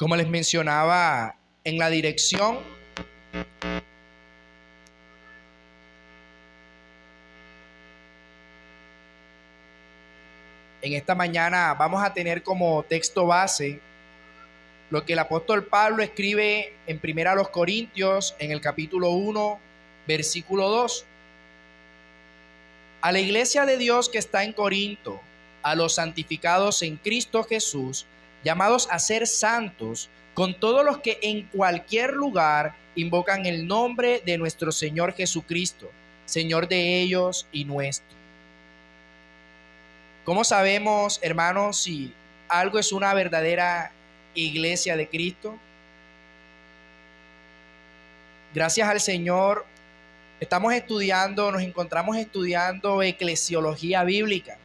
Como les mencionaba en la dirección, en esta mañana vamos a tener como texto base lo que el apóstol Pablo escribe en 1 Corintios, en el capítulo 1, versículo 2. A la iglesia de Dios que está en Corinto, a los santificados en Cristo Jesús, llamados a ser santos, con todos los que en cualquier lugar invocan el nombre de nuestro Señor Jesucristo, Señor de ellos y nuestro. ¿Cómo sabemos, hermanos, si algo es una verdadera iglesia de Cristo? Gracias al Señor, nos encontramos estudiando eclesiología bíblica.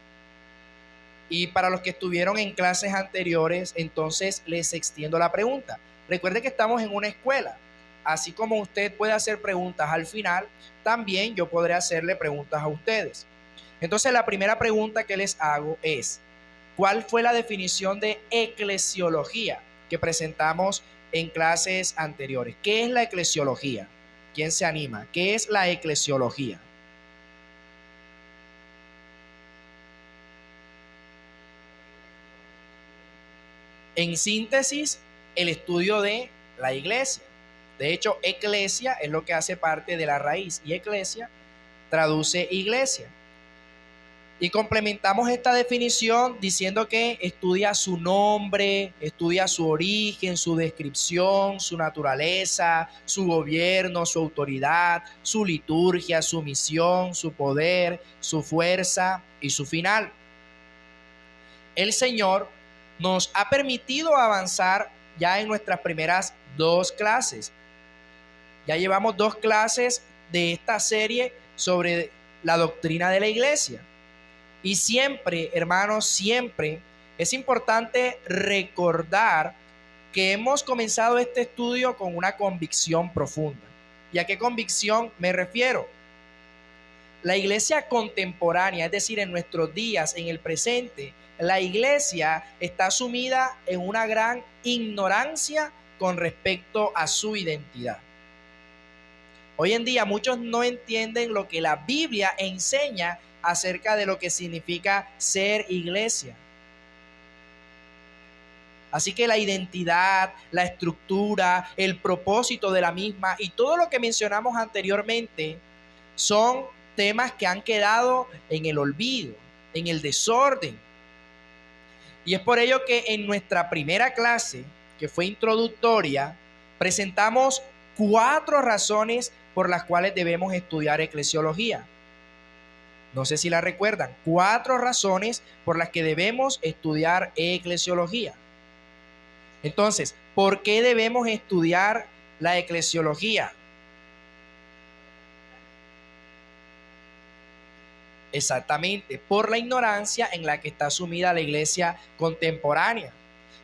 Y para los que estuvieron en clases anteriores, entonces les extiendo la pregunta. Recuerde que estamos en una escuela. Así como usted puede hacer preguntas al final, también yo podré hacerle preguntas a ustedes. Entonces la primera pregunta que les hago es, ¿cuál fue la definición de eclesiología que presentamos en clases anteriores? ¿Qué es la eclesiología? ¿Quién se anima? ¿Qué es la eclesiología? En síntesis, el estudio de la iglesia. De hecho, eclesia es lo que hace parte de la raíz y eclesia traduce iglesia. Y complementamos esta definición diciendo que estudia su nombre, estudia su origen, su descripción, su naturaleza, su gobierno, su autoridad, su liturgia, su misión, su poder, su fuerza y su final. El Señor nos ha permitido avanzar ya en nuestras primeras 2 clases. Ya llevamos 2 clases de esta serie sobre la doctrina de la iglesia. Y siempre, hermanos, siempre es importante recordar que hemos comenzado este estudio con una convicción profunda. ¿Y a qué convicción me refiero? La iglesia contemporánea, es decir, en nuestros días, en el presente, la iglesia está sumida en una gran ignorancia con respecto a su identidad. Hoy en día muchos no entienden lo que la Biblia enseña acerca de lo que significa ser iglesia. Así que la identidad, la estructura, el propósito de la misma y todo lo que mencionamos anteriormente son temas que han quedado en el olvido, en el desorden. Y es por ello que en nuestra primera clase, que fue introductoria, presentamos 4 razones por las cuales debemos estudiar eclesiología. No sé si la recuerdan. 4 razones por las que debemos estudiar eclesiología. Entonces, ¿por qué debemos estudiar la eclesiología? Exactamente, por la ignorancia en la que está sumida la iglesia contemporánea.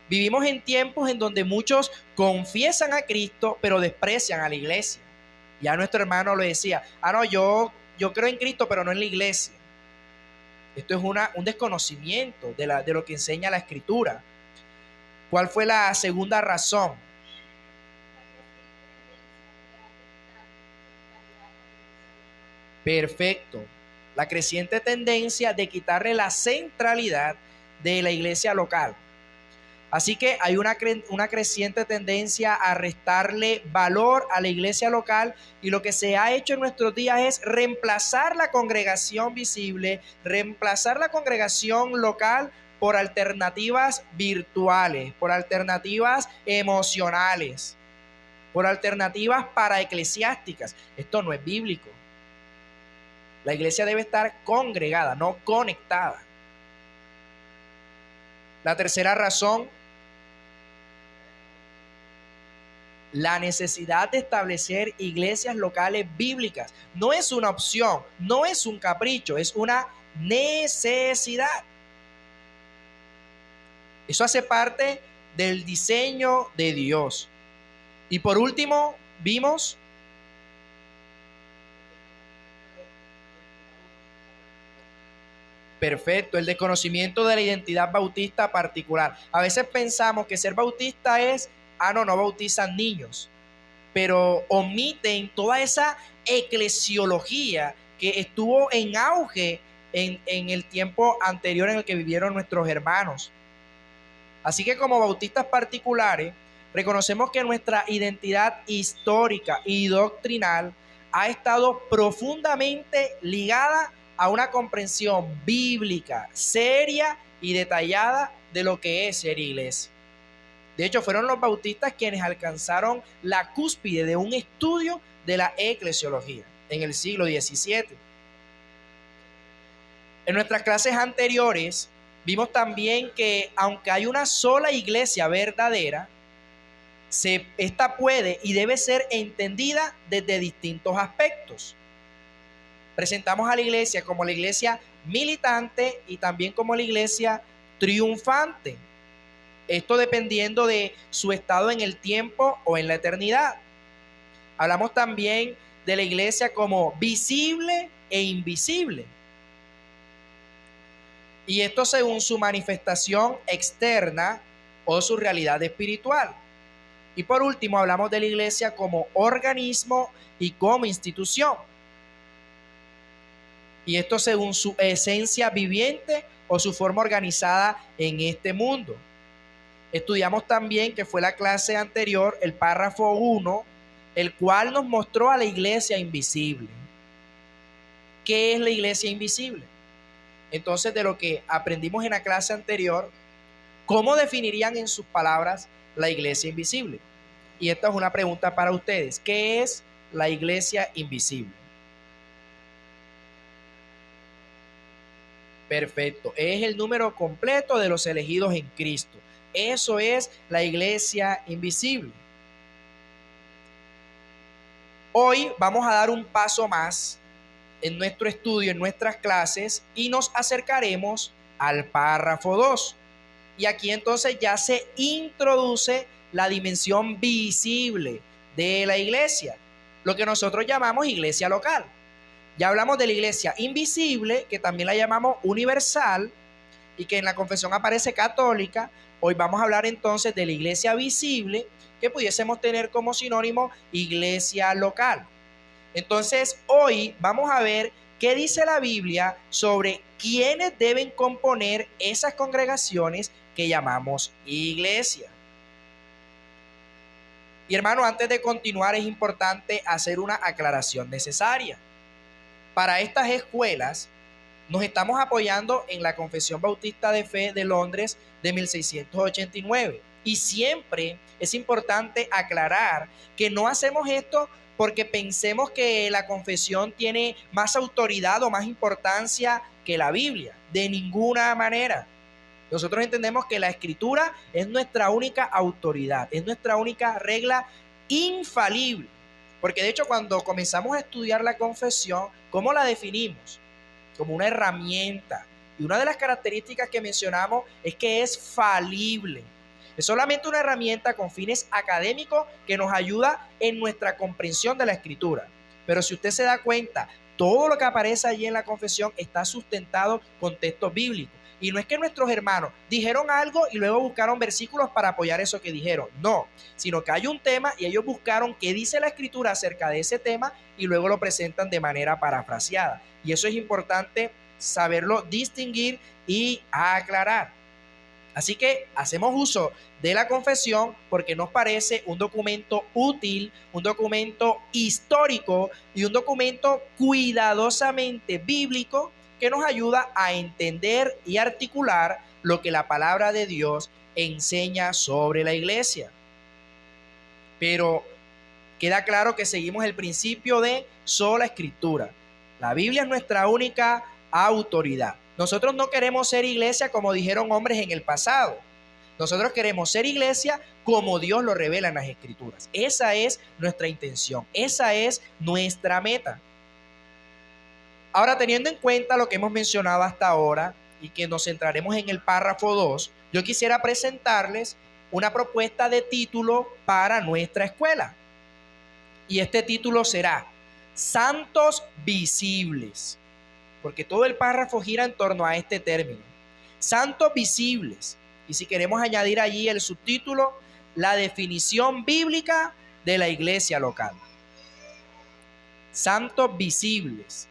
Vivimos en tiempos en donde muchos confiesan a Cristo, pero desprecian a la iglesia. Ya nuestro hermano lo decía, no, yo creo en Cristo, pero no en la iglesia. Esto es un desconocimiento de lo que enseña la Escritura. ¿Cuál fue la segunda razón? Perfecto. La creciente tendencia de quitarle la centralidad de la iglesia local. Así que hay una creciente tendencia a restarle valor a la iglesia local, y lo que se ha hecho en nuestros días es reemplazar la congregación visible, reemplazar la congregación local por alternativas virtuales, por alternativas emocionales, por alternativas paraeclesiásticas. Esto no es bíblico. La iglesia debe estar congregada, no conectada. La tercera razón, la necesidad de establecer iglesias locales bíblicas. No es una opción, no es un capricho, es una necesidad. Eso hace parte del diseño de Dios. Y por último, vimos perfecto, el desconocimiento de la identidad bautista particular. A veces pensamos que ser bautista es no bautizan niños, pero omiten toda esa eclesiología que estuvo en auge en el tiempo anterior en el que vivieron nuestros hermanos. Así que como bautistas particulares, reconocemos que nuestra identidad histórica y doctrinal ha estado profundamente ligada a una comprensión bíblica, seria y detallada de lo que es ser iglesia. De hecho, fueron los bautistas quienes alcanzaron la cúspide de un estudio de la eclesiología en el siglo XVII. En nuestras clases anteriores vimos también que aunque hay una sola iglesia verdadera, esta puede y debe ser entendida desde distintos aspectos. Presentamos a la iglesia como la iglesia militante y también como la iglesia triunfante. Esto dependiendo de su estado en el tiempo o en la eternidad. Hablamos también de la iglesia como visible e invisible. Y esto según su manifestación externa o su realidad espiritual. Y por último, hablamos de la iglesia como organismo y como institución. Y esto según su esencia viviente o su forma organizada en este mundo. Estudiamos también, que fue la clase anterior, el párrafo 1, el cual nos mostró a la iglesia invisible. ¿Qué es la iglesia invisible? Entonces, de lo que aprendimos en la clase anterior, ¿cómo definirían en sus palabras la iglesia invisible? Y esta es una pregunta para ustedes. ¿Qué es la iglesia invisible? Perfecto. Es el número completo de los elegidos en Cristo. Eso es la iglesia invisible. Hoy vamos a dar un paso más en nuestro estudio, en nuestras clases, y nos acercaremos al párrafo 2. Y aquí entonces ya se introduce la dimensión visible de la iglesia, lo que nosotros llamamos iglesia local. Ya hablamos de la iglesia invisible, que también la llamamos universal, y que en la confesión aparece católica. Hoy vamos a hablar entonces de la iglesia visible, que pudiésemos tener como sinónimo iglesia local. Entonces, hoy vamos a ver qué dice la Biblia sobre quiénes deben componer esas congregaciones que llamamos iglesia. Y hermano, antes de continuar es importante hacer una aclaración necesaria. Para estas escuelas nos estamos apoyando en la Confesión Bautista de Fe de Londres de 1689. Y siempre es importante aclarar que no hacemos esto porque pensemos que la confesión tiene más autoridad o más importancia que la Biblia. De ninguna manera. Nosotros entendemos que la Escritura es nuestra única autoridad, es nuestra única regla infalible. Porque de hecho, cuando comenzamos a estudiar la confesión, ¿cómo la definimos? Como una herramienta. Y una de las características que mencionamos es que es falible. Es solamente una herramienta con fines académicos que nos ayuda en nuestra comprensión de la Escritura. Pero si usted se da cuenta, todo lo que aparece allí en la confesión está sustentado con textos bíblicos. Y no es que nuestros hermanos dijeron algo y luego buscaron versículos para apoyar eso que dijeron. No, sino que hay un tema y ellos buscaron qué dice la Escritura acerca de ese tema y luego lo presentan de manera parafraseada. Y eso es importante saberlo distinguir y aclarar. Así que hacemos uso de la confesión porque nos parece un documento útil, un documento histórico y un documento cuidadosamente bíblico que nos ayuda a entender y articular lo que la palabra de Dios enseña sobre la iglesia. Pero queda claro que seguimos el principio de sola escritura. La Biblia es nuestra única autoridad. Nosotros no queremos ser iglesia como dijeron hombres en el pasado. Nosotros queremos ser iglesia como Dios lo revela en las Escrituras. Esa es nuestra intención. Esa es nuestra meta. Ahora, teniendo en cuenta lo que hemos mencionado hasta ahora y que nos centraremos en el párrafo 2, yo quisiera presentarles una propuesta de título para nuestra escuela. Y este título será Santos Visibles, porque todo el párrafo gira en torno a este término. Santos visibles. Y si queremos añadir allí el subtítulo, la definición bíblica de la iglesia local. Santos visibles.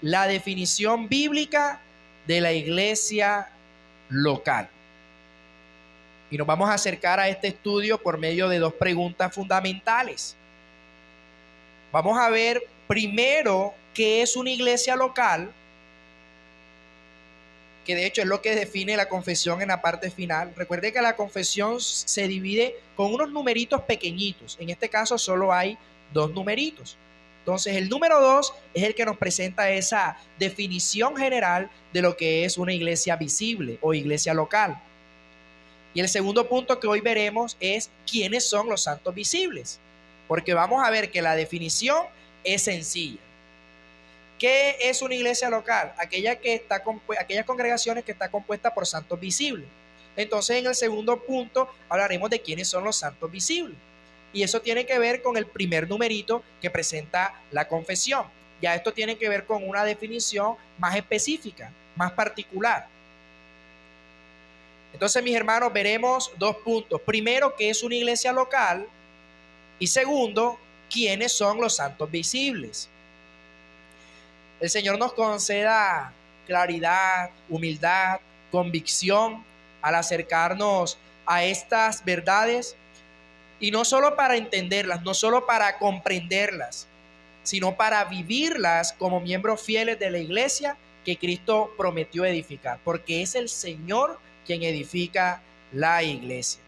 La definición bíblica de la iglesia local. Y nos vamos a acercar a este estudio por medio de dos preguntas fundamentales. Vamos a ver primero qué es una iglesia local, que de hecho es lo que define la confesión en la parte final. Recuerde que la confesión se divide con unos numeritos pequeñitos. En este caso solo hay dos numeritos. Entonces el número 2 es el que nos presenta esa definición general de lo que es una iglesia visible o iglesia local. Y el segundo punto que hoy veremos es quiénes son los santos visibles, porque vamos a ver que la definición es sencilla. ¿Qué es una iglesia local? Aquellas congregaciones que están compuestas por santos visibles. Entonces en el segundo punto hablaremos de quiénes son los santos visibles. Y eso tiene que ver con el primer numerito que presenta la confesión. Ya esto tiene que ver con una definición más específica, más particular. Entonces, mis hermanos, veremos dos puntos. Primero, ¿qué es una iglesia local? Y segundo, ¿quiénes son los santos visibles? El Señor nos conceda claridad, humildad, convicción al acercarnos a estas verdades, y no solo para entenderlas, no solo para comprenderlas, sino para vivirlas como miembros fieles de la iglesia que Cristo prometió edificar, porque es el Señor quien edifica la iglesia.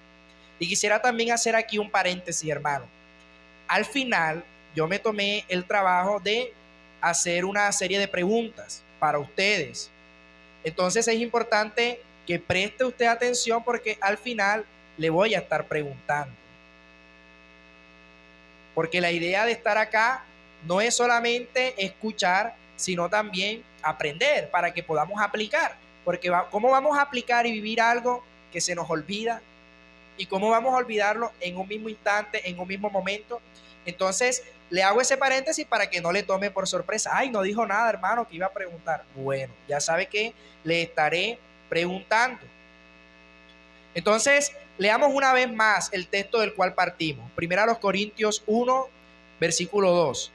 Y quisiera también hacer aquí un paréntesis, hermano. Al final, yo me tomé el trabajo de hacer una serie de preguntas para ustedes. Entonces es importante que preste usted atención, porque al final le voy a estar preguntando. Porque la idea de estar acá no es solamente escuchar, sino también aprender para que podamos aplicar. Porque ¿cómo vamos a aplicar y vivir algo que se nos olvida? ¿Y cómo vamos a olvidarlo en un mismo instante, en un mismo momento? Entonces, le hago ese paréntesis para que no le tome por sorpresa. Ay, no dijo nada, hermano, que iba a preguntar. Bueno, ya sabe que le estaré preguntando. Entonces, leamos una vez más el texto del cual partimos. Primera a los Corintios 1, versículo 2.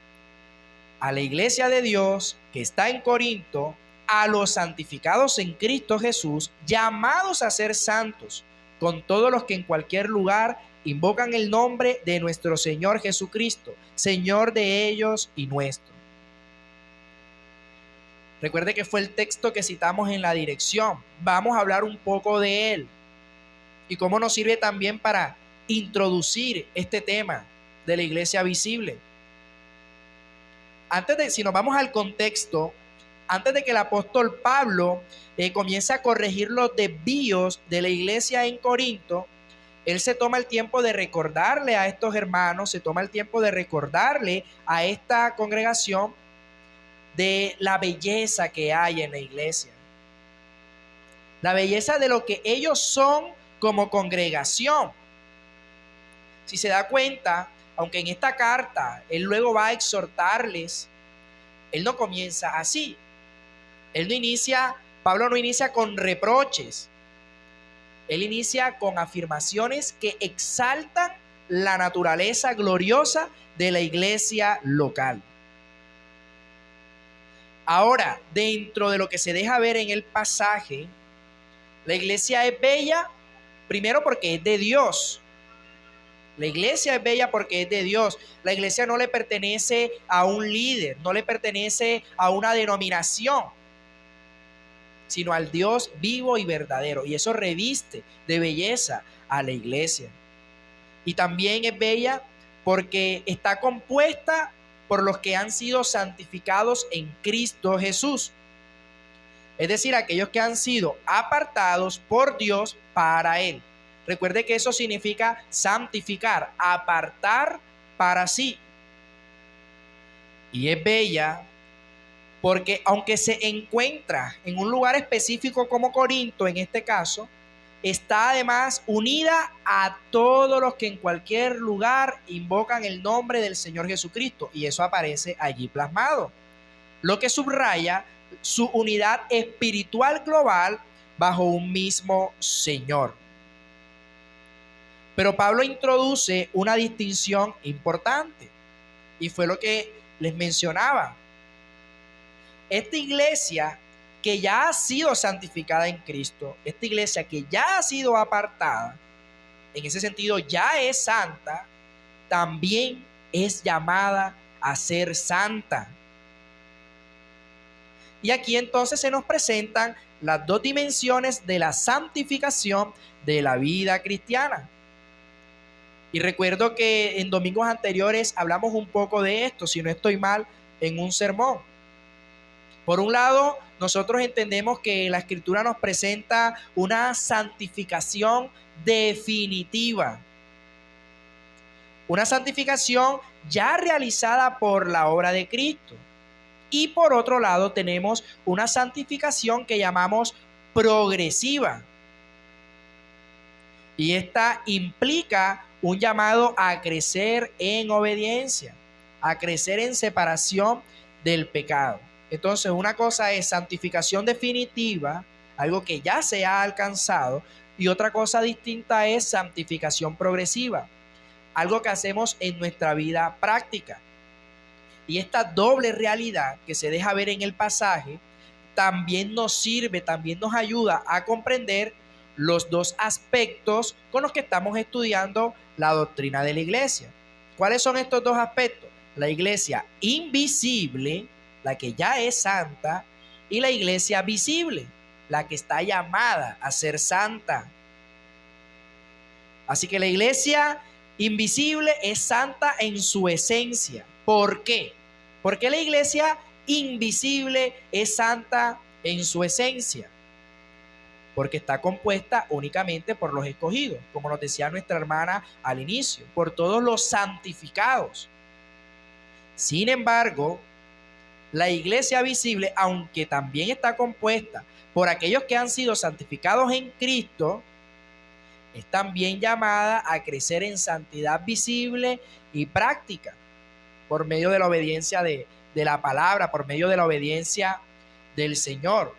A la iglesia de Dios que está en Corinto, a los santificados en Cristo Jesús, llamados a ser santos, con todos los que en cualquier lugar invocan el nombre de nuestro Señor Jesucristo, Señor de ellos y nuestro. Recuerde que fue el texto que citamos en la dirección. Vamos a hablar un poco de él y cómo nos sirve también para introducir este tema de la iglesia visible. Si nos vamos al contexto, antes de que el apóstol Pablo comience a corregir los desvíos de la iglesia en Corinto, él se toma el tiempo de recordarle a estos hermanos, se toma el tiempo de recordarle a esta congregación de la belleza que hay en la iglesia. La belleza de lo que ellos son como congregación. Si se da cuenta, aunque en esta carta él luego va a exhortarles, él no comienza así. Pablo no inicia con reproches. Él inicia con afirmaciones que exaltan la naturaleza gloriosa de la iglesia local. Ahora, dentro de lo que se deja ver en el pasaje, la iglesia es bella, primero porque es de Dios. La iglesia es bella porque es de Dios. La iglesia no le pertenece a un líder, no le pertenece a una denominación, sino al Dios vivo y verdadero. Y eso reviste de belleza a la iglesia. Y también es bella porque está compuesta por los que han sido santificados en Cristo Jesús. Es decir, aquellos que han sido apartados por Dios para Él. Recuerde que eso significa santificar, apartar para sí. Y es bella porque aunque se encuentra en un lugar específico como Corinto, en este caso, está además unida a todos los que en cualquier lugar invocan el nombre del Señor Jesucristo. Y eso aparece allí plasmado, lo que subraya su unidad espiritual global bajo un mismo Señor. Pero Pablo introduce una distinción importante y fue lo que les mencionaba. Esta iglesia que ya ha sido santificada en Cristo, esta iglesia que ya ha sido apartada, en ese sentido ya es santa, también es llamada a ser santa. Y aquí entonces se nos presentan las dos dimensiones de la santificación de la vida cristiana. Y recuerdo que en domingos anteriores hablamos un poco de esto, si no estoy mal, en un sermón. Por un lado, nosotros entendemos que la Escritura nos presenta una santificación definitiva. Una santificación ya realizada por la obra de Cristo. Y por otro lado, tenemos una santificación que llamamos progresiva. Y esta implica un llamado a crecer en obediencia, a crecer en separación del pecado. Entonces, una cosa es santificación definitiva, algo que ya se ha alcanzado, y otra cosa distinta es santificación progresiva, algo que hacemos en nuestra vida práctica. Y esta doble realidad que se deja ver en el pasaje también nos sirve, también nos ayuda a comprender los dos aspectos con los que estamos estudiando la doctrina de la iglesia. ¿Cuáles son estos dos aspectos? La iglesia invisible, la que ya es santa, y la iglesia visible, la que está llamada a ser santa. Así que la iglesia invisible es santa en su esencia. ¿Por qué? Porque la iglesia invisible es santa en su esencia. Porque está compuesta únicamente por los escogidos, como nos decía nuestra hermana al inicio, por todos los santificados. Sin embargo, la iglesia visible, aunque también está compuesta por aquellos que han sido santificados en Cristo, es también llamada a crecer en santidad visible y práctica por medio de la obediencia de la palabra, por medio de la obediencia del Señor.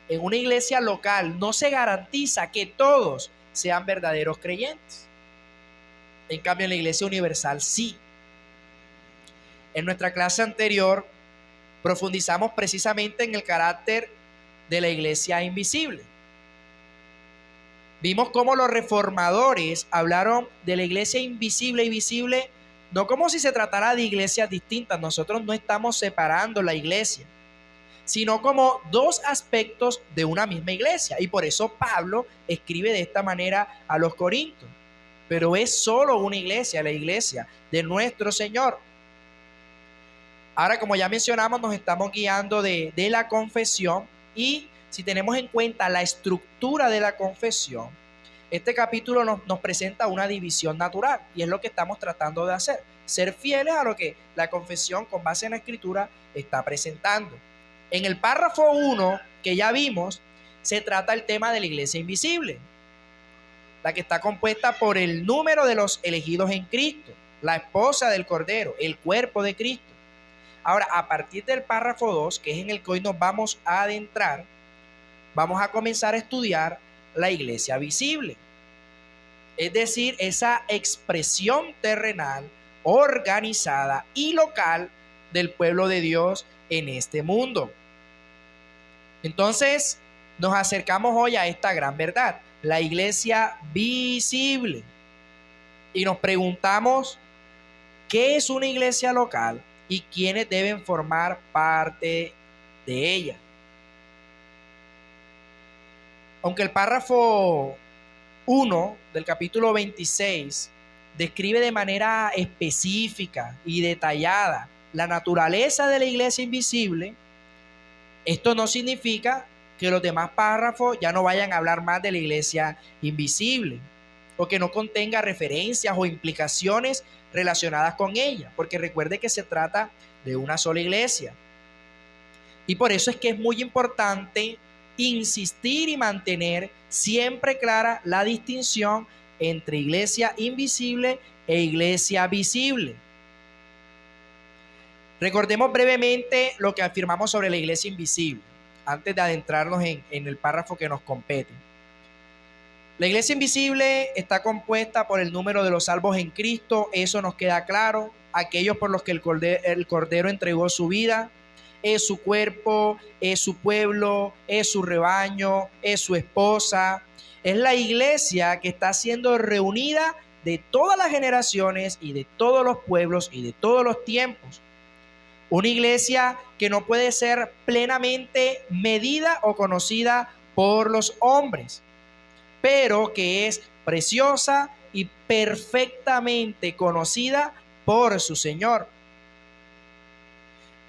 En una iglesia local no se garantiza que todos sean verdaderos creyentes. En cambio, en la iglesia universal sí. En nuestra clase anterior profundizamos precisamente en el carácter de la iglesia invisible. Vimos cómo los reformadores hablaron de la iglesia invisible y visible, no como si se tratara de iglesias distintas. Nosotros no estamos separando la iglesia, sino como dos aspectos de una misma iglesia. Y por eso Pablo escribe de esta manera a los Corintios. Pero es solo una iglesia, la iglesia de nuestro Señor. Ahora, como ya mencionamos, nos estamos guiando de la confesión, y si tenemos en cuenta la estructura de la confesión, este capítulo nos presenta una división natural, y es lo que estamos tratando de hacer, ser fieles a lo que la confesión con base en la Escritura está presentando. En el párrafo 1 que ya vimos, se trata el tema de la iglesia invisible, la que está compuesta por el número de los elegidos en Cristo, la esposa del Cordero, el cuerpo de Cristo. Ahora, a partir del párrafo 2, que es en el que hoy nos vamos a adentrar, vamos a comenzar a estudiar la iglesia visible. Es decir, esa expresión terrenal, organizada y local del pueblo de Dios en este mundo. Entonces, nos acercamos hoy a esta gran verdad, la iglesia visible. Y nos preguntamos, ¿qué es una iglesia local y quiénes deben formar parte de ella? Aunque el párrafo 1 del capítulo 26 describe de manera específica y detallada la naturaleza de la iglesia invisible, esto no significa que los demás párrafos ya no vayan a hablar más de la iglesia invisible, o que no contenga referencias o implicaciones relacionadas con ella, porque recuerde que se trata de una sola iglesia. Y por eso es que es muy importante insistir y mantener siempre clara la distinción entre iglesia invisible e iglesia visible. Recordemos brevemente lo que afirmamos sobre la iglesia invisible, antes de adentrarnos en el párrafo que nos compete. La iglesia invisible está compuesta por el número de los salvos en Cristo, eso nos queda claro, aquellos por los que el Cordero entregó su vida, es su cuerpo, es su pueblo, es su rebaño, es su esposa, es la iglesia que está siendo reunida de todas las generaciones y de todos los pueblos y de todos los tiempos. Una iglesia que no puede ser plenamente medida o conocida por los hombres, pero que es preciosa y perfectamente conocida por su Señor.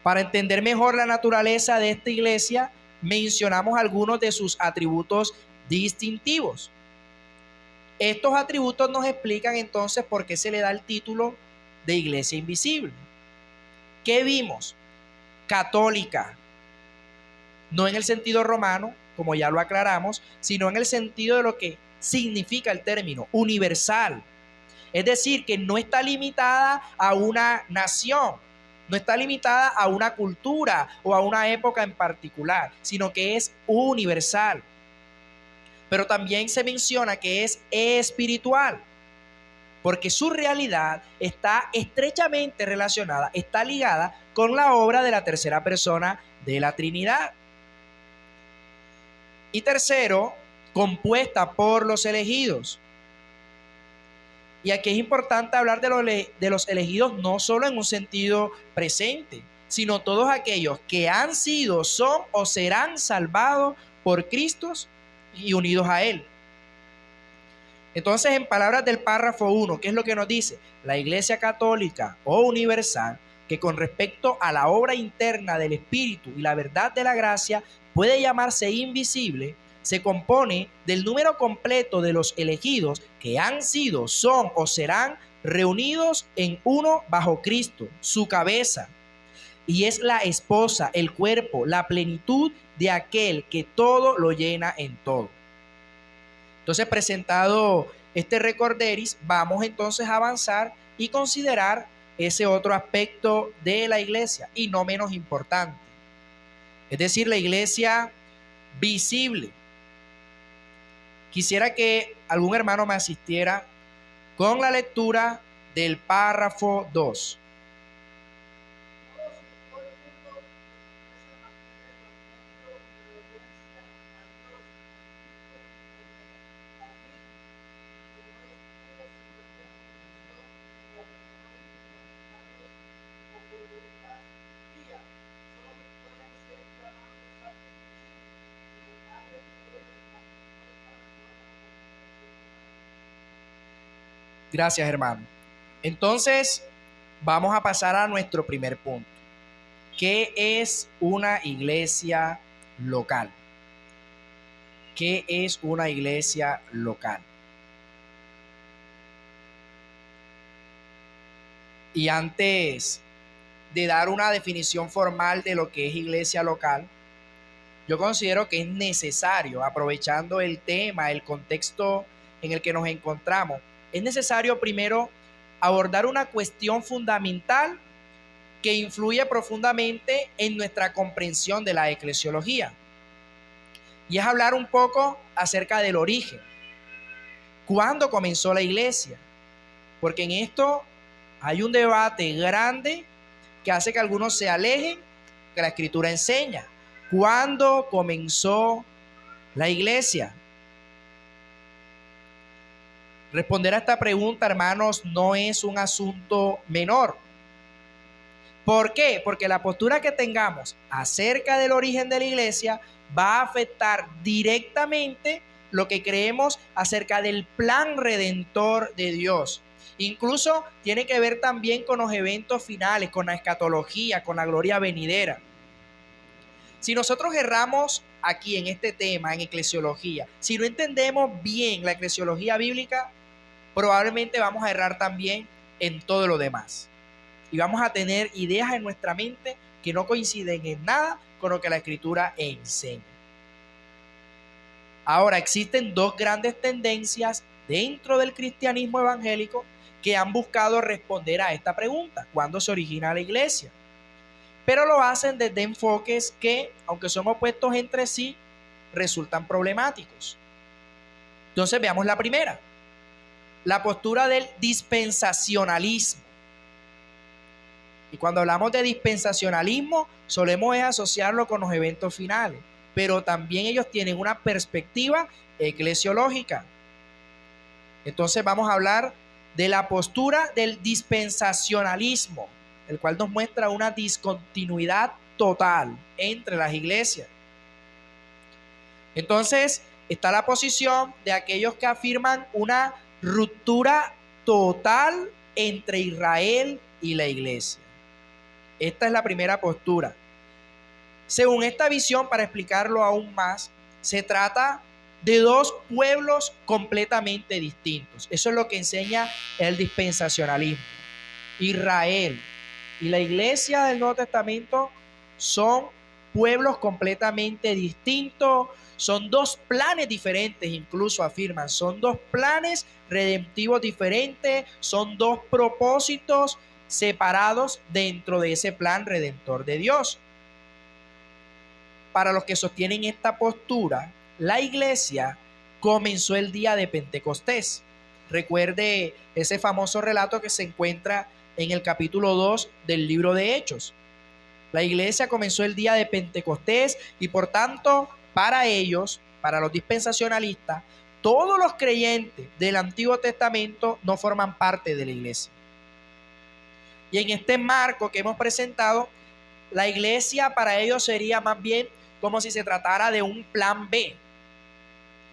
Para entender mejor la naturaleza de esta iglesia, mencionamos algunos de sus atributos distintivos. Estos atributos nos explican entonces por qué se le da el título de iglesia invisible. ¿Qué vimos? Católica, no en el sentido romano, como ya lo aclaramos, sino en el sentido de lo que significa el término, universal. Es decir, que no está limitada a una nación, no está limitada a una cultura o a una época en particular, sino que es universal. Pero también se menciona que es espiritual, porque su realidad está estrechamente relacionada, está ligada con la obra de la tercera persona de la Trinidad. Y tercero, compuesta por los elegidos. Y aquí es importante hablar de los elegidos no solo en un sentido presente, sino todos aquellos que han sido, son o serán salvados por Cristo y unidos a Él. Entonces, en palabras del párrafo 1, ¿qué es lo que nos dice? La Iglesia Católica o Universal, que con respecto a la obra interna del Espíritu y la verdad de la gracia puede llamarse invisible, se compone del número completo de los elegidos que han sido, son o serán reunidos en uno bajo Cristo, su cabeza, y es la esposa, el cuerpo, la plenitud de aquel que todo lo llena en todo. Entonces, presentado este recorderis, vamos entonces a avanzar y considerar ese otro aspecto de la iglesia, y no menos importante. Es decir, la iglesia visible. Quisiera que algún hermano me asistiera con la lectura del párrafo 2. Gracias, hermano. Entonces, vamos a pasar a nuestro primer punto. ¿Qué es una iglesia local? ¿Qué es una iglesia local? Y antes de dar una definición formal de lo que es iglesia local, yo considero que es necesario, aprovechando el tema, el contexto en el que nos encontramos, es necesario primero abordar una cuestión fundamental que influye profundamente en nuestra comprensión de la eclesiología. Y es hablar un poco acerca del origen. ¿Cuándo comenzó la iglesia? Porque en esto hay un debate grande que hace que algunos se alejen que la Escritura enseña. ¿Cuándo comenzó la iglesia? Responder a esta pregunta, hermanos, no es un asunto menor. ¿Por qué? Porque la postura que tengamos acerca del origen de la iglesia va a afectar directamente lo que creemos acerca del plan redentor de Dios. Incluso tiene que ver también con los eventos finales, con la escatología, con la gloria venidera. Si nosotros erramos aquí en este tema, en eclesiología, si no entendemos bien la eclesiología bíblica, probablemente vamos a errar también en todo lo demás. Y vamos a tener ideas en nuestra mente que no coinciden en nada con lo que la Escritura enseña. Ahora, existen dos grandes tendencias dentro del cristianismo evangélico que han buscado responder a esta pregunta: ¿cuándo se origina la iglesia? Pero lo hacen desde enfoques que, aunque son opuestos entre sí, resultan problemáticos. Entonces veamos la primera, la postura del dispensacionalismo. Y cuando hablamos de dispensacionalismo, solemos asociarlo con los eventos finales, pero también ellos tienen una perspectiva eclesiológica. Entonces vamos a hablar de la postura del dispensacionalismo, el cual nos muestra una discontinuidad total entre las iglesias. Entonces está la posición de aquellos que afirman una ruptura total entre Israel y la iglesia. Esta es la primera postura. Según esta visión, para explicarlo aún más, se trata de dos pueblos completamente distintos. Eso es lo que enseña el dispensacionalismo. Israel y la iglesia del Nuevo Testamento son pueblos completamente distintos, son dos planes diferentes, incluso afirman, son dos planes redemptivos diferentes, son dos propósitos separados dentro de ese plan redentor de Dios. Para los que sostienen esta postura, la iglesia comenzó el día de Pentecostés. Recuerde ese famoso relato que se encuentra en el capítulo 2 del libro de Hechos. La iglesia comenzó el día de Pentecostés y por tanto, para ellos, para los dispensacionalistas, todos los creyentes del Antiguo Testamento no forman parte de la iglesia. Y en este marco que hemos presentado, la iglesia para ellos sería más bien como si se tratara de un plan B,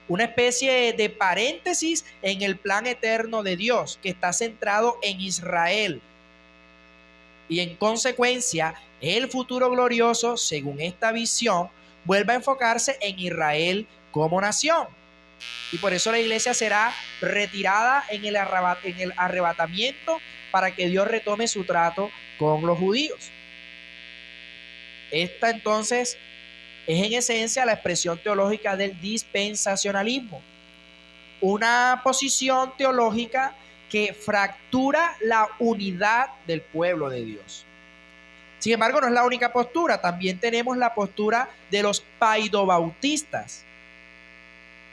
una especie de paréntesis en el plan eterno de Dios que está centrado en Israel. Y en consecuencia, el futuro glorioso, según esta visión, vuelve a enfocarse en Israel como nación. Y por eso la iglesia será retirada en el arrebatamiento para que Dios retome su trato con los judíos. Esta entonces es en esencia la expresión teológica del dispensacionalismo, una posición teológica que fractura la unidad del pueblo de Dios. Sin embargo, no es la única postura, también tenemos la postura de los paidobautistas.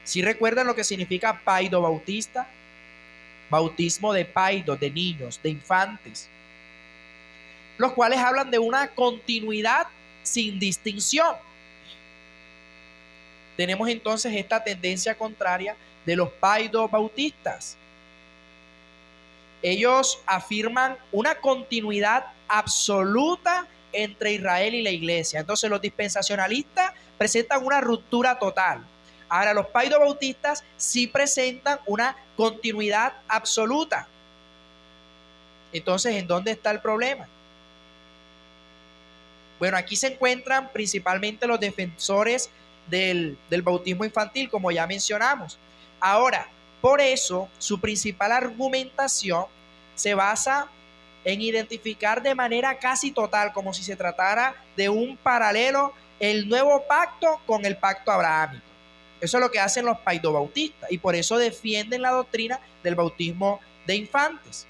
¿Sí recuerdan lo que significa paidobautista? Bautismo de paidos, de niños, de infantes, los cuales hablan de una continuidad sin distinción. Tenemos entonces esta tendencia contraria de los paidobautistas. Ellos afirman una continuidad absoluta entre Israel y la iglesia. Entonces los dispensacionalistas presentan una ruptura total. Ahora los paidobautistas sí presentan una continuidad absoluta. Entonces, ¿en dónde está el problema? Bueno, aquí se encuentran principalmente los defensores del bautismo infantil, como ya mencionamos. Ahora, por eso, su principal argumentación se basa en identificar de manera casi total, como si se tratara de un paralelo, el nuevo pacto con el pacto abrahámico. Eso es lo que hacen los paidobautistas y por eso defienden la doctrina del bautismo de infantes.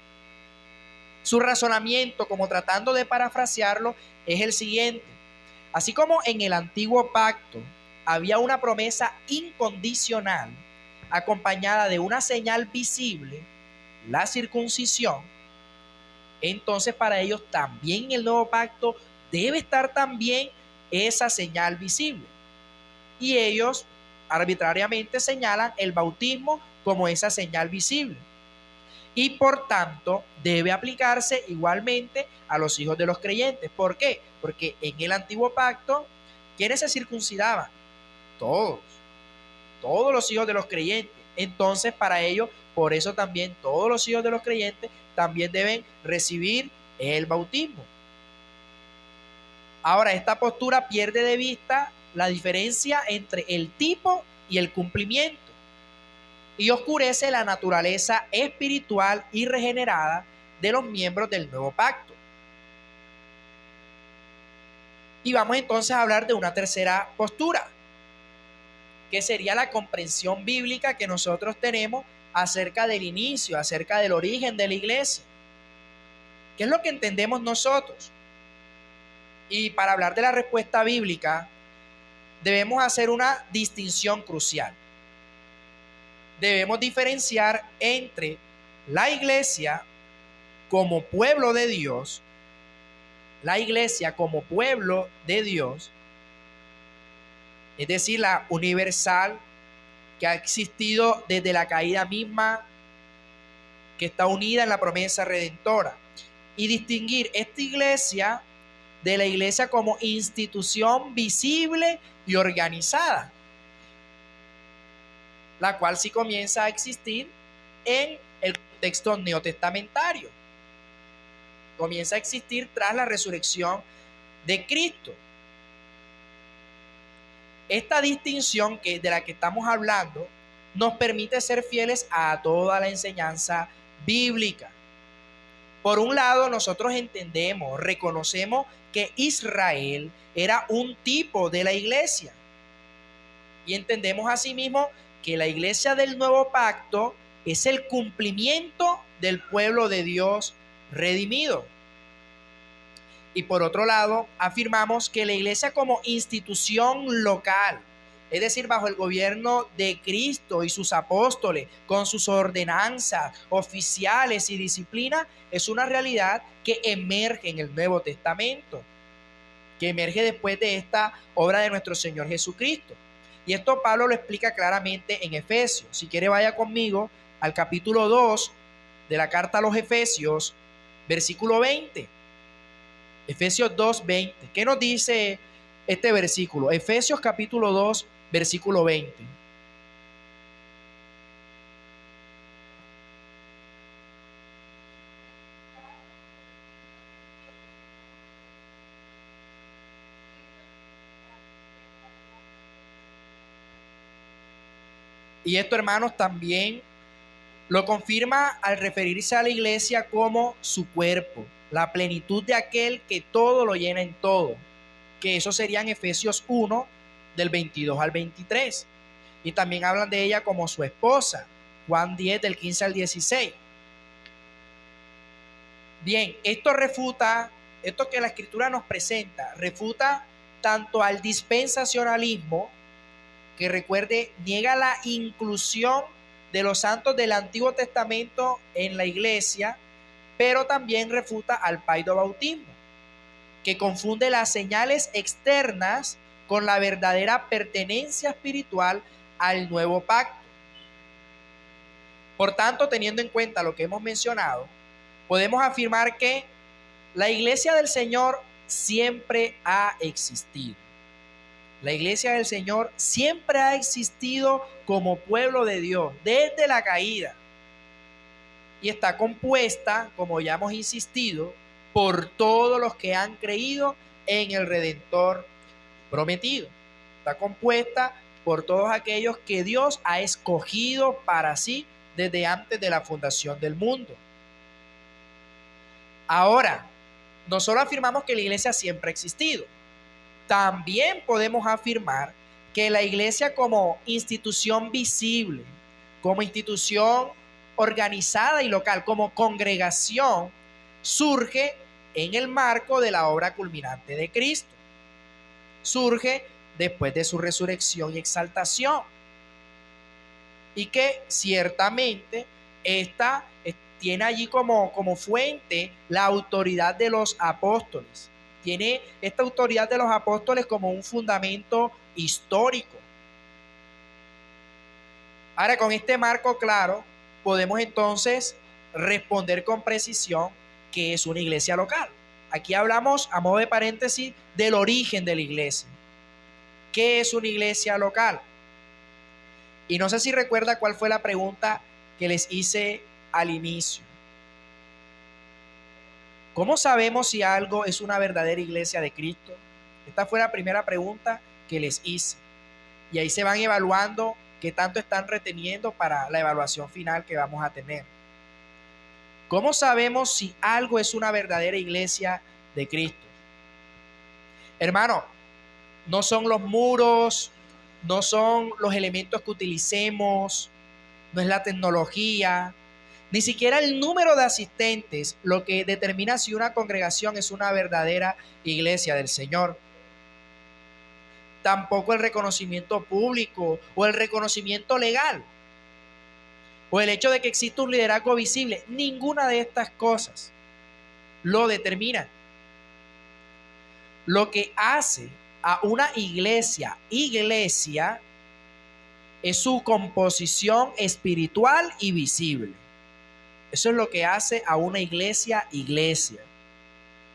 Su razonamiento, como tratando de parafrasearlo, es el siguiente. Así como en el antiguo pacto había una promesa incondicional acompañada de una señal visible, la circuncisión, entonces para ellos también en el nuevo pacto debe estar también esa señal visible. Y ellos arbitrariamente señalan el bautismo como esa señal visible. Y por tanto debe aplicarse igualmente a los hijos de los creyentes. ¿Por qué? Porque en el antiguo pacto, ¿quiénes se circuncidaban? Todos los hijos de los creyentes. Entonces para ellos, por eso también todos los hijos de los creyentes también deben recibir el bautismo. Ahora, esta postura pierde de vista la diferencia entre el tipo y el cumplimiento y oscurece la naturaleza espiritual y regenerada de los miembros del nuevo pacto. Y vamos entonces a hablar de una tercera postura, que sería la comprensión bíblica que nosotros tenemos acerca del inicio, acerca del origen de la iglesia. ¿Qué es lo que entendemos nosotros? Y para hablar de la respuesta bíblica, debemos hacer una distinción crucial. debemos diferenciar entre la iglesia como pueblo de Dios, la iglesia como pueblo de Dios, es decir, la universal que ha existido desde la caída misma, que está unida en la promesa redentora, y distinguir esta iglesia de la iglesia como institución visible y organizada, la cual sí comienza a existir en el contexto neotestamentario. Comienza a existir tras la resurrección de Cristo. Esta distinción de la que estamos hablando nos permite ser fieles a toda la enseñanza bíblica. Por un lado, nosotros entendemos, reconocemos que Israel era un tipo de la iglesia. Y entendemos asimismo que la iglesia del nuevo pacto es el cumplimiento del pueblo de Dios redimido. Y por otro lado, afirmamos que la iglesia como institución local, es decir, bajo el gobierno de Cristo y sus apóstoles, con sus ordenanzas oficiales y disciplina, es una realidad que emerge en el Nuevo Testamento, que emerge después de esta obra de nuestro Señor Jesucristo. Y esto Pablo lo explica claramente en Efesios. Si quiere, vaya conmigo al capítulo 2 de la carta a los Efesios, versículo 20. Efesios 2:20. ¿Qué nos dice este versículo? Efesios capítulo 2, versículo 20. Y esto, hermanos, también lo confirma al referirse a la iglesia como su cuerpo, la plenitud de aquel que todo lo llena en todo, que eso sería en Efesios 1, del 22 al 23. Y también hablan de ella como su esposa, Juan 10, del 15 al 16. Bien, esto que la Escritura nos presenta, refuta tanto al dispensacionalismo, que recuerde, niega la inclusión de los santos del Antiguo Testamento en la iglesia, pero también refuta al paidobautismo, que confunde las señales externas con la verdadera pertenencia espiritual al nuevo pacto. Por tanto, teniendo en cuenta lo que hemos mencionado, podemos afirmar que la iglesia del Señor siempre ha existido. La iglesia del Señor siempre ha existido como pueblo de Dios desde la caída. Y está compuesta, como ya hemos insistido, por todos los que han creído en el Redentor prometido. Está compuesta por todos aquellos que Dios ha escogido para sí desde antes de la fundación del mundo. Ahora, no solo afirmamos que la iglesia siempre ha existido, también podemos afirmar que la iglesia como institución visible, como institución organizada y local, como congregación, surge en el marco de la obra culminante de Cristo. Surge después de su resurrección y exaltación. Y que ciertamente esta tiene allí como fuente la autoridad de los apóstoles. Tiene esta autoridad de los apóstoles como un fundamento histórico. Ahora, con este marco claro, podemos entonces responder con precisión qué es una iglesia local. Aquí hablamos, a modo de paréntesis, del origen de la iglesia. ¿Qué es una iglesia local? Y no sé si recuerda cuál fue la pregunta que les hice al inicio. ¿Cómo sabemos si algo es una verdadera iglesia de Cristo? Esta fue la primera pregunta que les hice. Y ahí se van evaluando qué tanto están reteniendo para la evaluación final que vamos a tener. ¿Cómo sabemos si algo es una verdadera iglesia de Cristo? Hermano, no son los muros, no son los elementos que utilicemos, no es la tecnología, ni siquiera el número de asistentes lo que determina si una congregación es una verdadera iglesia del Señor. Tampoco el reconocimiento público o el reconocimiento legal. o el hecho de que exista un liderazgo visible. Ninguna de estas cosas lo determina. Lo que hace a una iglesia es su composición espiritual y visible. Eso es lo que hace a una iglesia.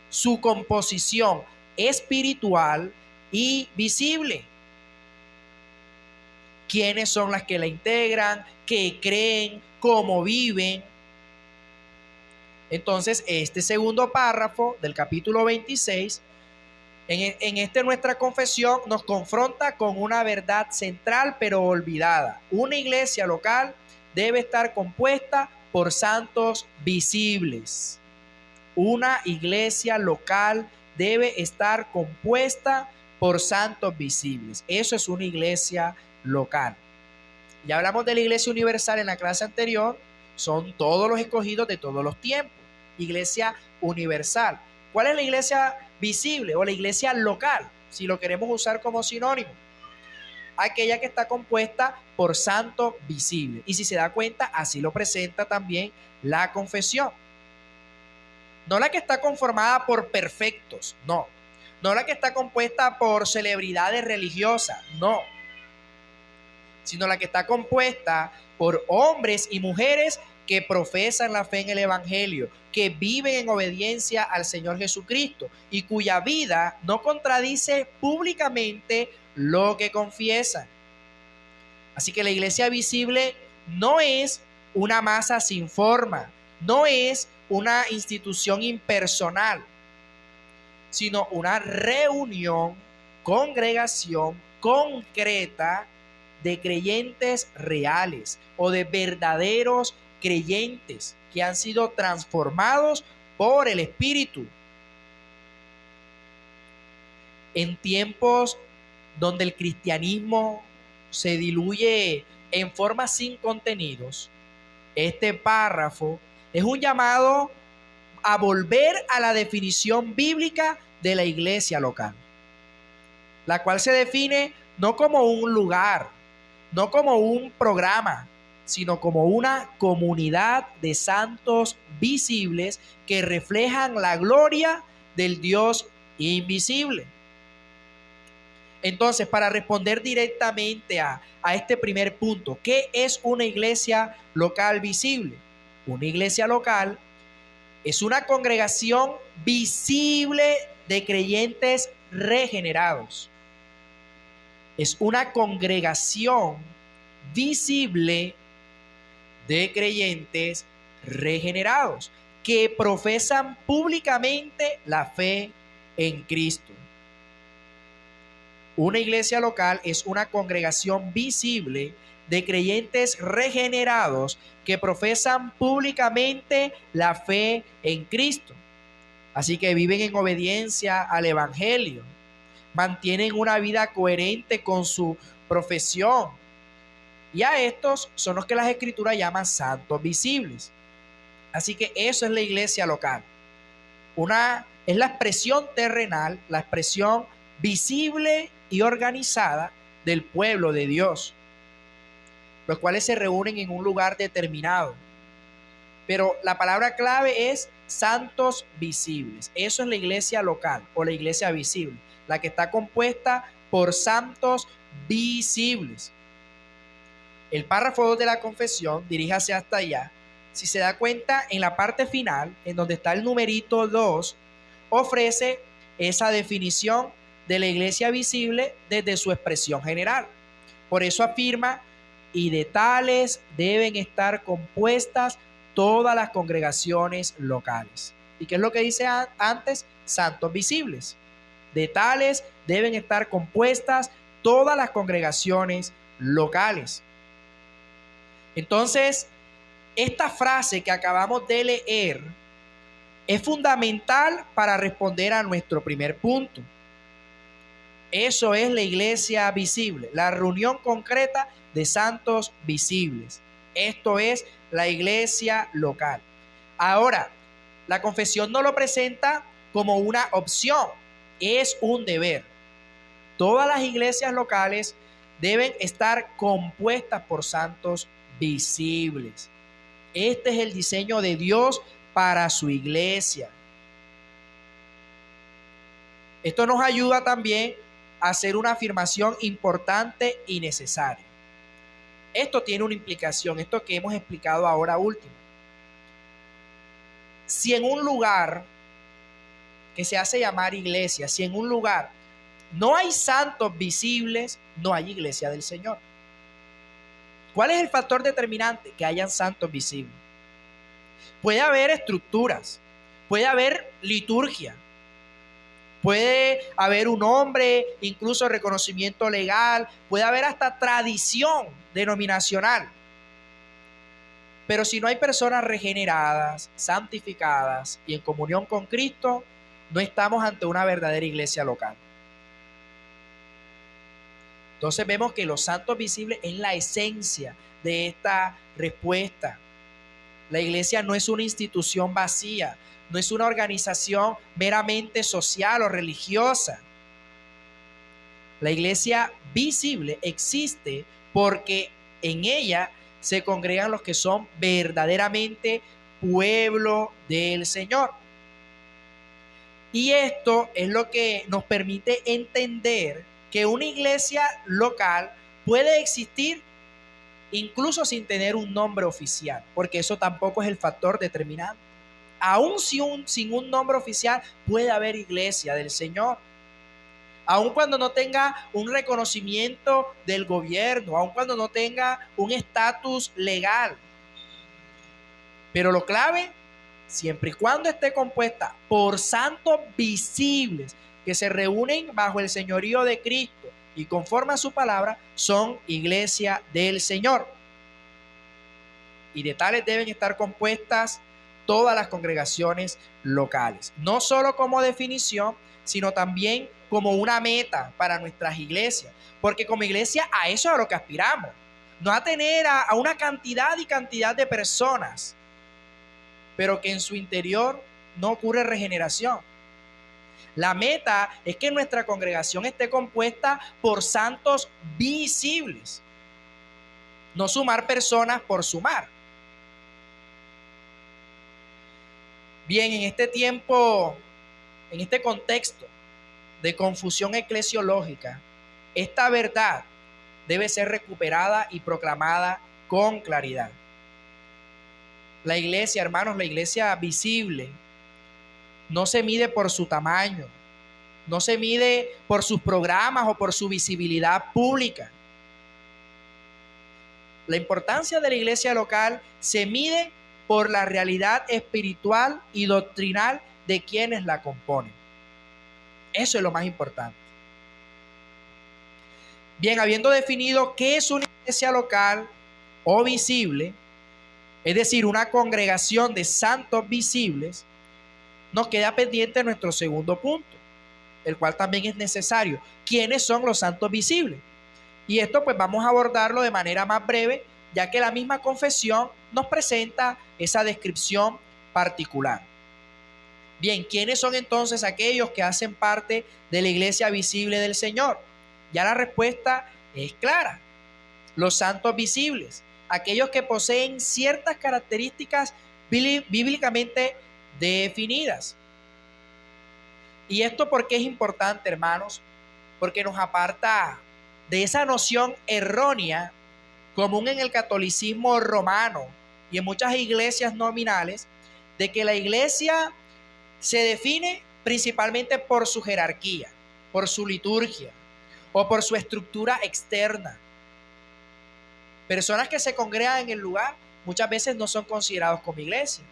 Su composición espiritual y visible. ¿Quiénes son las que la integran? ¿Qué creen? ¿Cómo viven? Entonces, este segundo párrafo del capítulo 26, en nuestra confesión nos confronta con una verdad central pero olvidada. Una iglesia local debe estar compuesta por santos visibles. Una iglesia local debe estar compuesta por santos visibles. Eso es una iglesia local. Ya hablamos de la iglesia universal en la clase anterior. Son todos los escogidos de todos los tiempos. Iglesia universal. ¿Cuál es la iglesia visible o la iglesia local? Si lo queremos usar como sinónimo. Aquella que está compuesta por santos visibles. Y si se da cuenta, así lo presenta también la confesión. No la que está conformada por perfectos, no. No la que está compuesta por celebridades religiosas, no. Sino la que está compuesta por hombres y mujeres que profesan la fe en el Evangelio, que viven en obediencia al Señor Jesucristo y cuya vida no contradice públicamente lo que confiesan. Así que la iglesia visible no es una masa sin forma, no es una institución impersonal, sino una reunión, congregación concreta de creyentes reales o de verdaderos creyentes que han sido transformados por el Espíritu. En tiempos donde el cristianismo se diluye en formas sin contenidos, este párrafo es un llamado a volver a la definición bíblica de la iglesia local, la cual se define no como un lugar, no como un programa, sino como una comunidad de santos visibles que reflejan la gloria del Dios invisible. Entonces, para responder directamente a este primer punto, ¿qué es una iglesia local visible? Una iglesia local es una congregación visible de creyentes regenerados. Es una congregación visible de creyentes regenerados que profesan públicamente la fe en Cristo. Una iglesia local es una congregación visible de creyentes regenerados que profesan públicamente la fe en Cristo. Así que viven en obediencia al Evangelio, mantienen una vida coherente con su profesión. Y a estos son los que las Escrituras llaman santos visibles. Así que eso es la iglesia local. Es la expresión terrenal, la expresión visible y organizada del pueblo de Dios, los cuales se reúnen en un lugar determinado. Pero la palabra clave es santos visibles. Eso es la iglesia local o la iglesia visible, la que está compuesta por santos visibles. El párrafo 2 de la confesión, diríjase hasta allá. Si se da cuenta, en la parte final, en donde está el numerito 2, ofrece esa definición de la iglesia visible desde su expresión general. Por eso afirma, y de tales deben estar compuestas todas las congregaciones locales. ¿Y qué es lo que dice antes? Santos visibles. De tales deben estar compuestas todas las congregaciones locales. Entonces, esta frase que acabamos de leer es fundamental para responder a nuestro primer punto. Eso es la iglesia visible, la reunión concreta de santos visibles. Esto es la iglesia local. Ahora, la confesión no lo presenta como una opción, es un deber. Todas las iglesias locales deben estar compuestas por santos visibles. Este es el diseño de Dios para su iglesia. Esto nos ayuda también a hacer una afirmación importante y necesaria. Esto tiene una implicación, esto que hemos explicado ahora último. Si en un lugar que se hace llamar iglesia, si en un lugar no hay santos visibles, no hay iglesia del Señor. ¿Cuál es el factor determinante? Que hayan santos visibles. Puede haber estructuras, puede haber liturgia, puede haber un nombre, incluso reconocimiento legal, puede haber hasta tradición denominacional. Pero si no hay personas regeneradas, santificadas y en comunión con Cristo, no estamos ante una verdadera iglesia local. Entonces vemos que los santos visibles es la esencia de esta respuesta. La iglesia no es una institución vacía, no es una organización meramente social o religiosa. La iglesia visible existe porque en ella se congregan los que son verdaderamente pueblo del Señor. Y esto es lo que nos permite entender que una iglesia local puede existir incluso sin tener un nombre oficial, porque eso tampoco es el factor determinante. Aún sin un nombre oficial puede haber iglesia del Señor. Aun cuando no tenga un reconocimiento del gobierno, aun cuando no tenga un estatus legal. Pero lo clave, siempre y cuando esté compuesta por santos visibles que se reúnen bajo el señorío de Cristo y conforme a su palabra, son iglesia del Señor. Y de tales deben estar compuestas todas las congregaciones locales. No solo como definición, sino también como una meta para nuestras iglesias. Porque como iglesia a eso es a lo que aspiramos. No a tener a una cantidad y cantidad de personas, pero que en su interior no ocurre regeneración. La meta es que nuestra congregación esté compuesta por santos visibles. No sumar personas por sumar. Bien, en este tiempo, en este contexto de confusión eclesiológica, esta verdad debe ser recuperada y proclamada con claridad. La iglesia, hermanos, la iglesia visible, no se mide por su tamaño, no se mide por sus programas o por su visibilidad pública. La importancia de la iglesia local se mide por la realidad espiritual y doctrinal de quienes la componen. Eso es lo más importante. Bien, habiendo definido qué es una iglesia local o visible, es decir, una congregación de santos visibles, nos queda pendiente nuestro segundo punto, el cual también es necesario. ¿Quiénes son los santos visibles? Y esto pues vamos a abordarlo de manera más breve, ya que la misma confesión nos presenta esa descripción particular. Bien, ¿quiénes son entonces aquellos que hacen parte de la iglesia visible del Señor? Ya la respuesta es clara. Los santos visibles, aquellos que poseen ciertas características bíblicamente definidas. ¿Y esto por qué es importante, hermanos? Porque nos aparta de esa noción errónea común en el catolicismo romano y en muchas iglesias nominales, de que la iglesia se define principalmente por su jerarquía, por su liturgia o por su estructura externa. Personas que se congregan en el lugar muchas veces no son considerados como iglesia.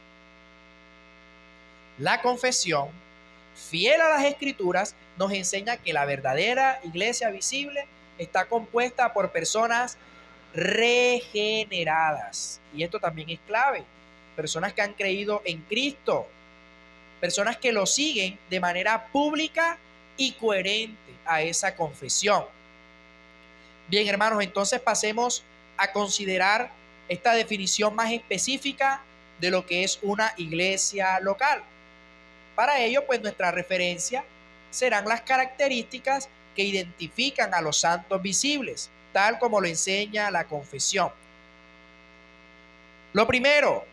La confesión, fiel a las escrituras, nos enseña que la verdadera iglesia visible está compuesta por personas regeneradas. Y esto también es clave. Personas que han creído en Cristo. Personas que lo siguen de manera pública y coherente a esa confesión. Bien, hermanos, entonces pasemos a considerar esta definición más específica de lo que es una iglesia local. Para ello, pues nuestra referencia serán las características que identifican a los santos visibles, tal como lo enseña la confesión. Lo primero,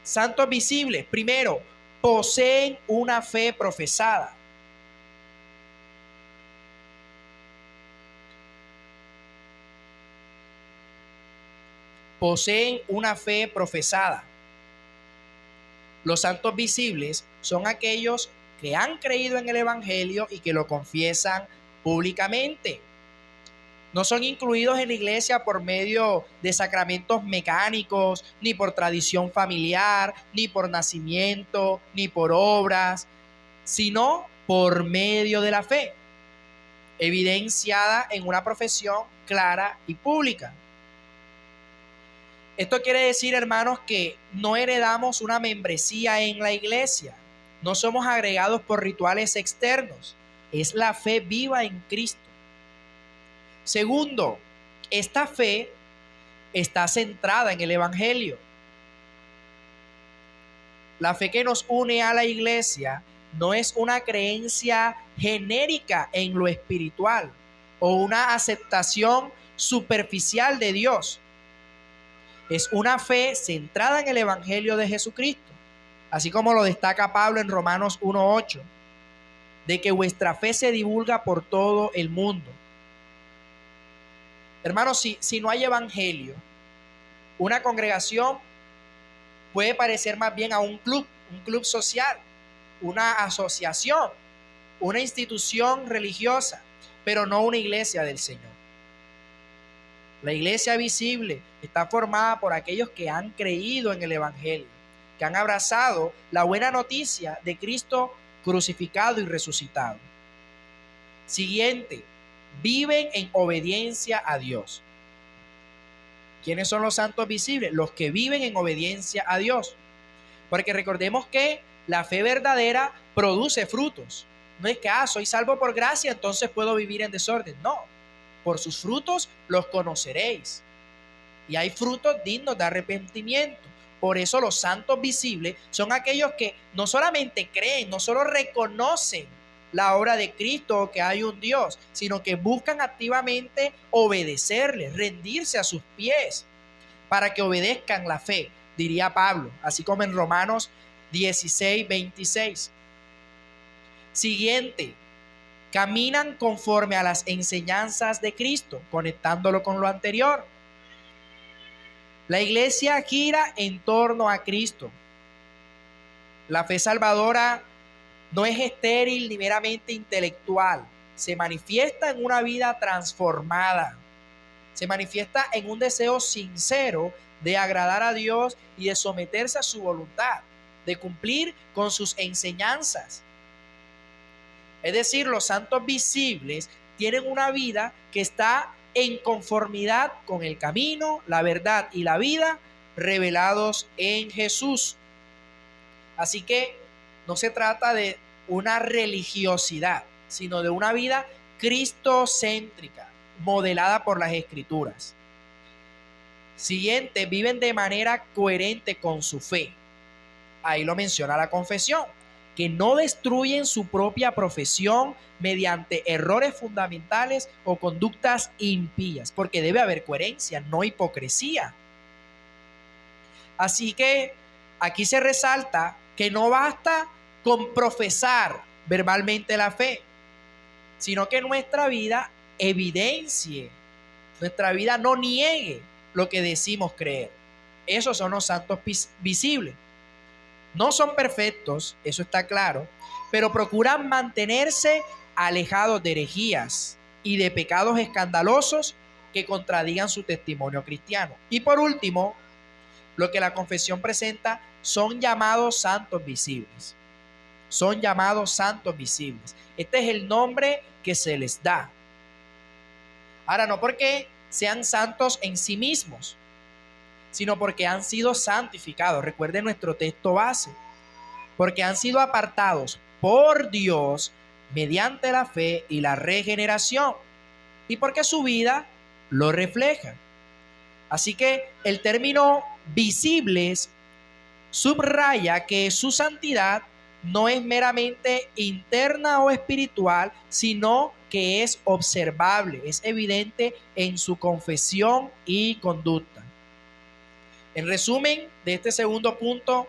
santos visibles, primero, poseen una fe profesada. Poseen una fe profesada. Los santos visibles son aquellos que han creído en el Evangelio y que lo confiesan públicamente. No son incluidos en la iglesia por medio de sacramentos mecánicos, ni por tradición familiar, ni por nacimiento, ni por obras, sino por medio de la fe, evidenciada en una profesión clara y pública. Esto quiere decir, hermanos, que no heredamos una membresía en la iglesia, no somos agregados por rituales externos, es la fe viva en Cristo. Segundo, esta fe está centrada en el Evangelio. La fe que nos une a la iglesia no es una creencia genérica en lo espiritual o una aceptación superficial de Dios. Es una fe centrada en el Evangelio de Jesucristo, así como lo destaca Pablo en Romanos 1:8, de que vuestra fe se divulga por todo el mundo. Hermanos, si no hay evangelio, una congregación puede parecer más bien a un club social, una asociación, una institución religiosa, pero no una iglesia del Señor. La iglesia visible está formada por aquellos que han creído en el Evangelio, que han abrazado la buena noticia de Cristo crucificado y resucitado. Siguiente, viven en obediencia a Dios. ¿Quiénes son los santos visibles? Los que viven en obediencia a Dios. Porque recordemos que la fe verdadera produce frutos. No es que, soy salvo por gracia, entonces puedo vivir en desorden. No, por sus frutos los conoceréis. Y hay frutos dignos de arrepentimiento. Por eso los santos visibles son aquellos que no solamente creen, no solo reconocen la obra de Cristo, que hay un Dios, sino que buscan activamente obedecerle, rendirse a sus pies, para que obedezcan la fe, diría Pablo, así como en Romanos 16:26. Siguiente, caminan conforme a las enseñanzas de Cristo, conectándolo con lo anterior. La iglesia gira en torno a Cristo. La fe salvadora no es estéril ni meramente intelectual. Se manifiesta en una vida transformada. Se manifiesta en un deseo sincero de agradar a Dios y de someterse a su voluntad, de cumplir con sus enseñanzas. Es decir, los santos visibles tienen una vida que está en conformidad con el camino, la verdad y la vida revelados en Jesús. Así que no se trata de una religiosidad, sino de una vida cristocéntrica, modelada por las Escrituras. Siguiente, viven de manera coherente con su fe. Ahí lo menciona la confesión, que no destruyen su propia profesión mediante errores fundamentales o conductas impías, porque debe haber coherencia, no hipocresía. Así que aquí se resalta que no basta con profesar verbalmente la fe, sino que nuestra vida evidencie, nuestra vida no niegue lo que decimos creer. Esos son los santos visibles. No son perfectos, eso está claro, pero procuran mantenerse alejados de herejías y de pecados escandalosos que contradigan su testimonio cristiano. Y por último, lo que la confesión presenta son llamados santos visibles. Son llamados santos visibles. Este es el nombre que se les da. Ahora, no porque sean santos en sí mismos, sino porque han sido santificados. Recuerden nuestro texto base. Porque han sido apartados por Dios mediante la fe y la regeneración. Y porque su vida lo refleja. Así que el término visibles subraya que su santidad no es meramente interna o espiritual, sino que es observable, es evidente en su confesión y conducta. En resumen, de este segundo punto,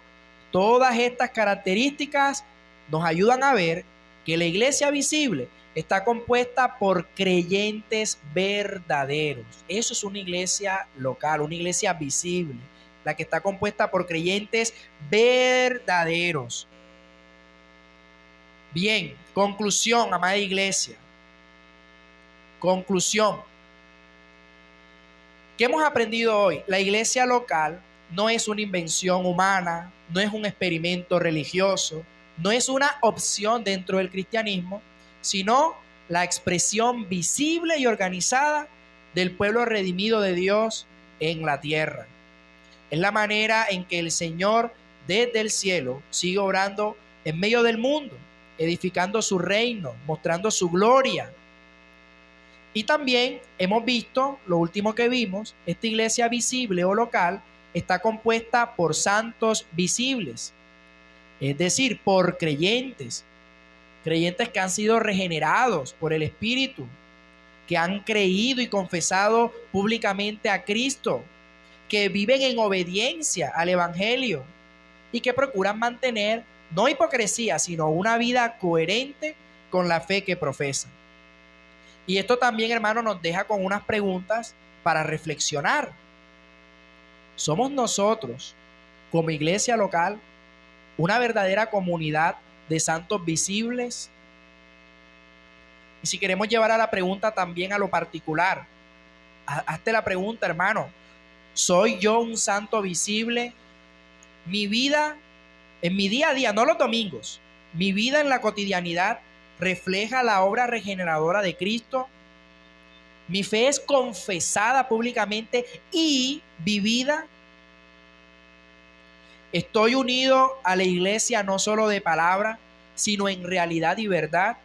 todas estas características nos ayudan a ver que la iglesia visible está compuesta por creyentes verdaderos. Eso es una iglesia local, una iglesia visible, la que está compuesta por creyentes verdaderos. Bien, conclusión, amada iglesia. Conclusión. ¿Qué hemos aprendido hoy? La iglesia local no es una invención humana, no es un experimento religioso, no es una opción dentro del cristianismo, sino la expresión visible y organizada del pueblo redimido de Dios en la tierra. Es la manera en que el Señor desde el cielo sigue obrando en medio del mundo, edificando su reino, mostrando su gloria. Y también hemos visto, lo último que vimos, esta iglesia visible o local está compuesta por santos visibles, es decir, por creyentes, creyentes que han sido regenerados por el Espíritu, que han creído y confesado públicamente a Cristo, que viven en obediencia al Evangelio y que procuran mantener no hipocresía, sino una vida coherente con la fe que profesan. Y esto también, hermano, nos deja con unas preguntas para reflexionar. ¿Somos nosotros, como iglesia local, una verdadera comunidad de santos visibles? Y si queremos llevar a la pregunta también a lo particular, hazte la pregunta, hermano, ¿soy yo un santo visible? Mi vida, en mi día a día, no los domingos, mi vida en la cotidianidad refleja la obra regeneradora de Cristo. Mi fe es confesada públicamente y vivida. Estoy unido a la iglesia no solo de palabra, sino en realidad y verdad.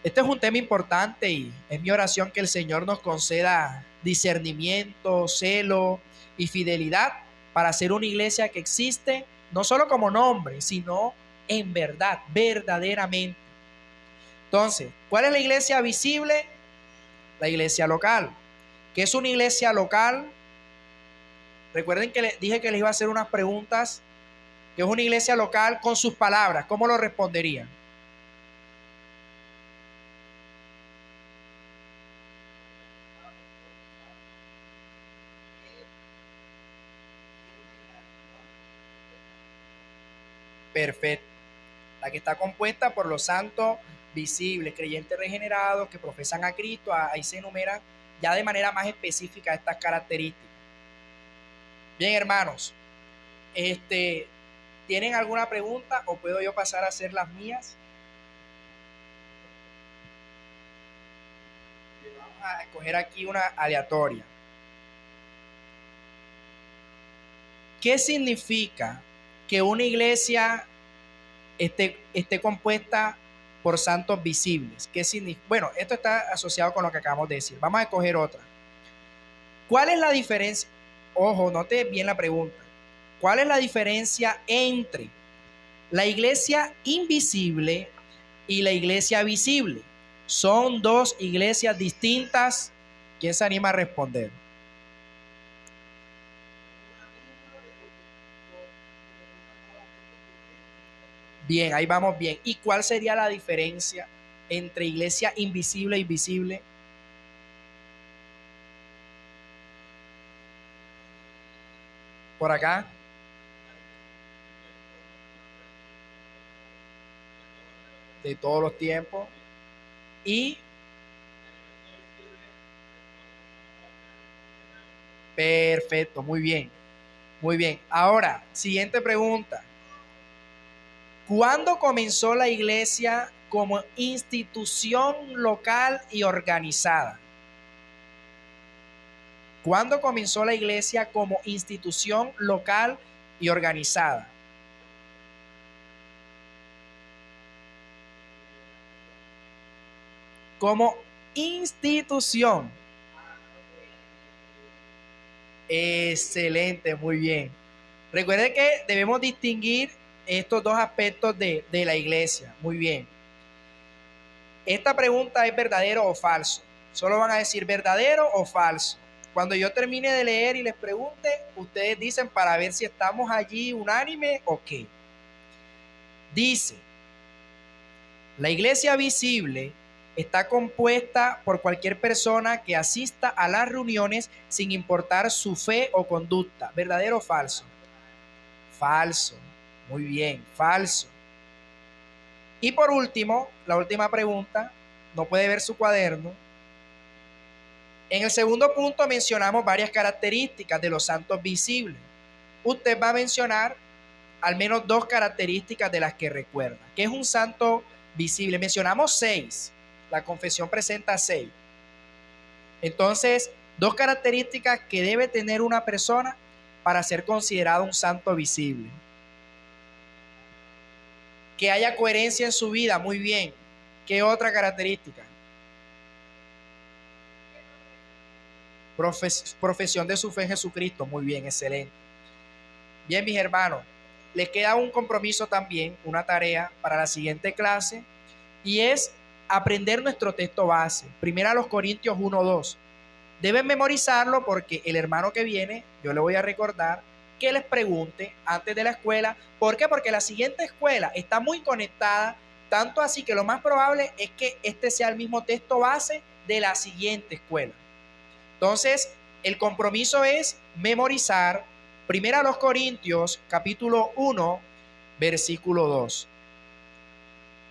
Este es un tema importante y es mi oración que el Señor nos conceda discernimiento, celo y fidelidad para ser una iglesia que existe no solo como nombre, sino en verdad, verdaderamente. Entonces, ¿cuál es la iglesia visible? La iglesia local. ¿Qué es una iglesia local? Recuerden que les dije que les iba a hacer unas preguntas. ¿Qué es una iglesia local? Con sus palabras, ¿cómo lo responderían? Perfecto. La que está compuesta por los santos visibles, creyentes regenerados que profesan a Cristo. Ahí se enumeran ya de manera más específica estas características. Bien, hermanos, ¿tienen alguna pregunta o puedo yo pasar a hacer las mías? Vamos a escoger aquí una aleatoria. ¿Qué significa que una iglesia esté compuesta por santos visibles? ¿Qué significa? Bueno, esto está asociado con lo que acabamos de decir. Vamos a escoger otra. ¿Cuál es la diferencia? Ojo, note bien la pregunta. ¿Cuál es la diferencia entre la iglesia invisible y la iglesia visible? Son dos iglesias distintas. ¿Quién se anima a responder? Bien, ahí vamos bien. ¿Y cuál sería la diferencia entre iglesia invisible y visible? Por acá. De todos los tiempos. Y perfecto, muy bien. Muy bien. Ahora, siguiente pregunta. ¿Cuándo comenzó la iglesia como institución local y organizada? ¿Cuándo comenzó la iglesia como institución local y organizada? Como institución. Excelente, muy bien. Recuerde que debemos distinguir estos dos aspectos de la iglesia. Muy bien. Esta pregunta es verdadero o falso. Solo van a decir verdadero o falso. Cuando yo termine de leer y les pregunte, ustedes dicen para ver si estamos allí unánime o qué. Dice, la iglesia visible está compuesta por cualquier persona que asista a las reuniones sin importar su fe o conducta. ¿Verdadero o falso? Falso. Muy bien, falso. Y por último, la última pregunta, no puede ver su cuaderno. En el segundo punto mencionamos varias características de los santos visibles. Usted va a mencionar al menos 2 características de las que recuerda. ¿Qué es un santo visible? Mencionamos 6. La confesión presenta 6. Entonces, 2 características que debe tener una persona para ser considerado un santo visible. Que haya coherencia en su vida, muy bien. ¿Qué otra característica? Profesión de su fe en Jesucristo, muy bien, excelente. Bien, mis hermanos, les queda un compromiso también, una tarea para la siguiente clase, y es aprender nuestro texto base. Primera a los Corintios 1:2. Deben memorizarlo porque el hermano que viene, yo le voy a recordar que les pregunte antes de la escuela. ¿Por qué? Porque la siguiente escuela está muy conectada, tanto así que lo más probable es que este sea el mismo texto base de la siguiente escuela. Entonces, el compromiso es memorizar Primera a los Corintios, capítulo 1, versículo 2.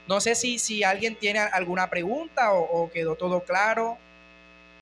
No sé si alguien tiene alguna pregunta o quedó todo claro.